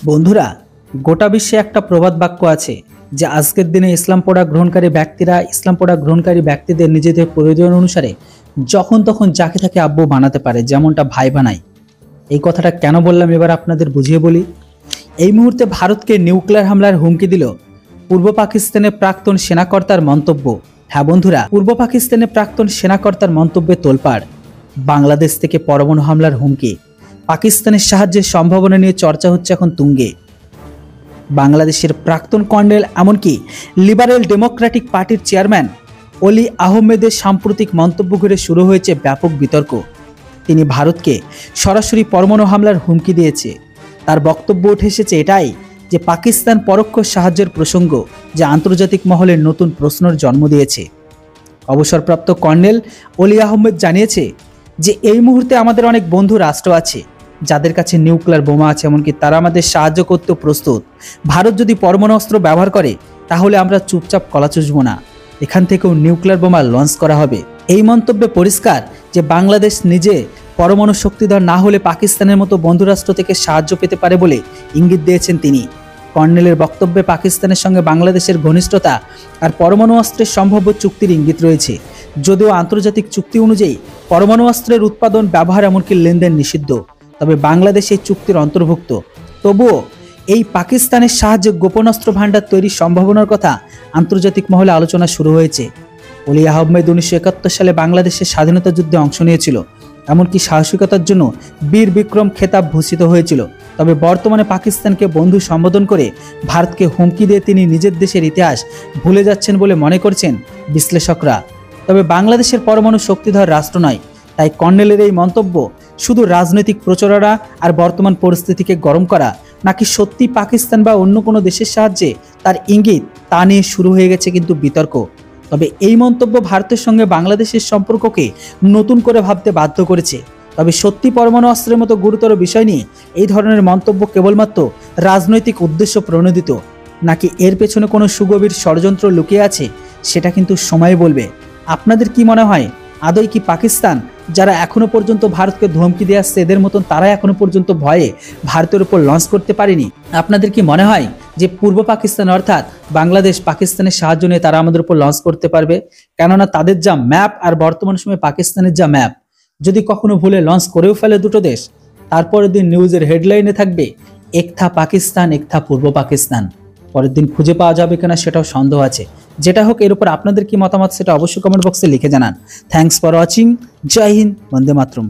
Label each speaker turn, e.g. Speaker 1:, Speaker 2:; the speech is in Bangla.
Speaker 1: বন্ধুরা, গোটা বিশ্বে একটা প্রবাদ বাক্য আছে যে আজকের দিনে ইসলাম গ্রহণকারী ব্যক্তিদের নিজেদের প্রয়োজন অনুসারে যখন তখন যাকে তাকে আব্বু বানাতে পারে, যেমনটা ভাই বানায়। এই কথাটা কেন বললাম এবার আপনাদের বুঝিয়ে বলি। এই মুহূর্তে ভারতকে নিউক্লিয়ার হামলার হুমকি দিল পূর্ব পাকিস্তানের প্রাক্তন সেনাকর্তার মন্তব্য। হ্যাঁ বন্ধুরা, পূর্ব পাকিস্তানের প্রাক্তন সেনাকর্তার মন্তব্যে তোলপাড়। বাংলাদেশ থেকে পরমাণু হামলার হুমকি, পাকিস্তানের সাহায্যের সম্ভাবনা নিয়ে চর্চা হচ্ছে এখন তুঙ্গে। বাংলাদেশের প্রাক্তন কর্নেল এমনকি লিবারেল ডেমোক্রেটিক পার্টির চেয়ারম্যান অলি আহমেদের সাম্প্রতিক মন্তব্য ঘিরে শুরু হয়েছে ব্যাপক বিতর্ক। তিনি ভারতকে সরাসরি পরমাণু হামলার হুমকি দিয়েছে। তার বক্তব্য উঠে এসেছে এটাই যে পাকিস্তান পরোক্ষ সাহায্যের প্রসঙ্গ, যা আন্তর্জাতিক মহলে নতুন প্রশ্নের জন্ম দিয়েছে। অবসরপ্রাপ্ত কর্নেল অলি আহমেদ জানিয়েছে যে এই মুহূর্তে আমাদের অনেক বন্ধু রাষ্ট্র আছে যাদের কাছে নিউক্লিয়ার বোমা আছে, এমনকি তারা আমাদের সাহায্য করতে প্রস্তুত। ভারত যদি পরমাণু অস্ত্র ব্যবহার করে তাহলে আমরা চুপচাপ কলা চুষব না, এখান থেকেও নিউক্লিয়ার বোমা লঞ্চ করা হবে। এই মন্তব্যে পরিষ্কার যে বাংলাদেশ নিজে পরমাণু শক্তিধর না হলে পাকিস্তানের মতো বন্ধুরাষ্ট্র থেকে সাহায্য পেতে পারে বলে ইঙ্গিত দিয়েছেন তিনি। কর্নেলের বক্তব্যে পাকিস্তানের সঙ্গে বাংলাদেশের ঘনিষ্ঠতা আর পরমাণু অস্ত্রের সম্ভাব্য চুক্তির ইঙ্গিত রয়েছে। যদিও আন্তর্জাতিক চুক্তি অনুযায়ী পরমাণু অস্ত্রের উৎপাদন, ব্যবহার এমনকি লেনদেন নিষিদ্ধ, তবে বাংলাদেশ এই চুক্তির অন্তর্ভুক্ত। তবুও এই পাকিস্তানের সাহায্যে গোপন অস্ত্র ভাণ্ডার তৈরির সম্ভাবনার কথা আন্তর্জাতিক মহলে আলোচনা শুরু হয়েছে। অলি আহমেদ 1971 সালে বাংলাদেশের স্বাধীনতা যুদ্ধে অংশ নিয়েছিল, এমনকি সাহসিকতার জন্য বীর বিক্রম খেতাব ভূষিত হয়েছিল। তবে বর্তমানে পাকিস্তানকে বন্ধু সম্বোধন করে ভারতকে হুমকি দিয়ে তিনি নিজের দেশের ইতিহাস ভুলে যাচ্ছেন বলে মনে করছেন বিশ্লেষকরা। তবে বাংলাদেশের পরমাণু শক্তিধর রাষ্ট্র নয়, তাই কর্নেলের এই মন্তব্য শুধু রাজনৈতিক প্রচারণা আর বর্তমান পরিস্থিতিকে গরম করা, নাকি সত্যি পাকিস্তান বা অন্য কোনো দেশের সাহায্যে তার ইঙ্গিত, তা নিয়ে শুরু হয়ে গেছে কিন্তু বিতর্ক। তবে এই মন্তব্য ভারতের সঙ্গে বাংলাদেশের সম্পর্ককে নতুন করে ভাবতে বাধ্য করেছে। তবে সত্যি পরমাণু অস্ত্রের মতো গুরুতর বিষয় নিয়ে এই ধরনের মন্তব্য কেবলমাত্র রাজনৈতিক উদ্দেশ্য প্রণোদিত, নাকি এর পেছনে কোনো সুগভীর ষড়যন্ত্র লুকিয়ে আছে, সেটা কিন্তু সময় বলবে। আপনাদের কি মনে হয়, আদৌ কি পাকিস্তান, যারা এখনো পর্যন্ত ভারতকে ধমকি দিয়ে আসছে, এদের মতন তারা এখনো পর্যন্ত ভয়ে ভারতের উপর লঞ্চ করতে পারেনি? আপনাদের কি মনে হয় যে পূর্ব পাকিস্তান অর্থাৎ বাংলাদেশ পাকিস্তানের সাহায্য নিয়ে তারা আমাদের উপর লঞ্চ করতে পারবে? কেননা তাদের যা ম্যাপ আর বর্তমান সময়ে পাকিস্তানের যা ম্যাপ, যদি কখনো ভুলে লঞ্চ করেও ফেলে দুটো দেশ, তারপরের দিন নিউজের হেডলাইনে থাকবে এক থা পাকিস্তান, এক থা পূর্ব পাকিস্তান। পরের দিন খুঁজে পাওয়া যাবে কিনা সেটাও সন্দেহ আছে। যেটা হোক, এর উপর আপনাদের কি মতামত সেটা অবশ্যই কমেন্ট বক্সে লিখে জানান। Thanks for watching. জয় হিন্দ, বন্দে মাতরম।